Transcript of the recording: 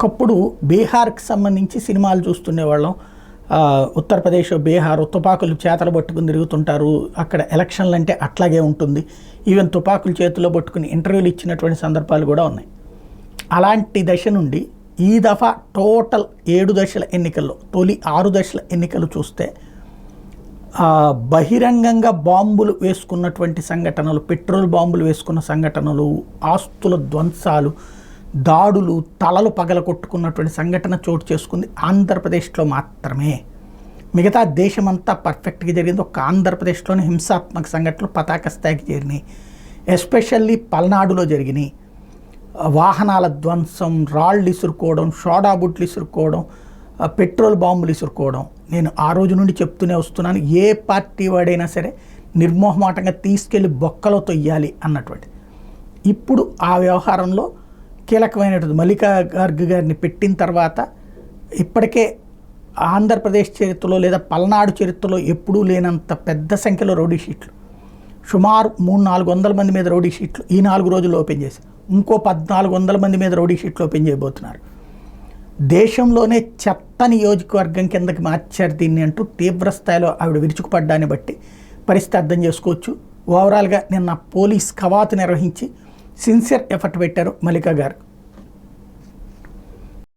ఒకప్పుడు బీహార్కి సంబంధించి సినిమాలు చూస్తుండేవాళ్ళం. ఉత్తరప్రదేశ్, బీహార్ తుపాకులు చేతలు పట్టుకుని తిరుగుతుంటారు. అక్కడ ఎలక్షన్లు అంటే అట్లాగే ఉంటుంది. ఈవెన్ తుపాకులు చేతిలో పట్టుకుని ఇంటర్వ్యూలు ఇచ్చినటువంటి సందర్భాలు కూడా ఉన్నాయి. అలాంటి దశ నుండి ఈ దఫా టోటల్ 7 దశల ఎన్నికల్లో తొలి 6 దశల ఎన్నికలు చూస్తే బహిరంగంగా బాంబులు వేసుకున్నటువంటి సంఘటనలు, పెట్రోల్ బాంబులు వేసుకున్న సంఘటనలు, ఆస్తుల ధ్వంసాలు, దాడులు, తలలు పగలగొట్టుకున్నటువంటి సంఘటన చోటు చేసుకుంది ఆంధ్రప్రదేశ్లో మాత్రమే. మిగతా దేశమంతా పర్ఫెక్ట్గా జరిగింది. ఒక ఆంధ్రప్రదేశ్లోని హింసాత్మక సంఘటనలు పతాక స్థాయికి చేరినాయి. ఎస్పెషల్లీ పల్నాడులో జరిగినాయి. వాహనాల ధ్వంసం, రాళ్ళు ఇసురుకోవడం, సోడా బుట్లు ఇసురుకోవడం, పెట్రోల్ బాంబులు ఇసురుకోవడం. నేను ఆ రోజు నుండి చెప్తూనే వస్తున్నాను, ఏ పార్టీ వాడైనా సరే నిర్మోహమాటంగా తీసుకెళ్ళి బొక్కలో తొయ్యాలి అన్నటువంటి. ఇప్పుడు ఆ వ్యవహారంలో కీలకమైనటువంటి మల్లికార్జున గారిని పెట్టిన తర్వాత ఇప్పటికే ఆంధ్రప్రదేశ్ చరిత్రలో లేదా పల్నాడు చరిత్రలో ఎప్పుడూ లేనంత పెద్ద సంఖ్యలో రౌడీ షీట్లు, సుమారు 300-400 మంది మీద రౌడీ షీట్లు ఈ 4 రోజుల్లో ఓపెన్ చేశారు. ఇంకో 1400 మంది మీద రౌడీ షీట్లు ఓపెన్ చేయబోతున్నారు. దేశంలోనే చెత్త నియోజకవర్గం కిందకి మార్చారు దీన్ని అంటూ తీవ్రస్థాయిలో ఆవిడ విరుచుకుపడ్డాన్ని బట్టి పరిస్థితి అర్థం చేసుకోవచ్చు. ఓవరాల్గా నిన్న పోలీస్ కవాతు నిర్వహించి సిన్సియర్ ఎఫర్ట్ పెట్టారు మల్లికా గారు.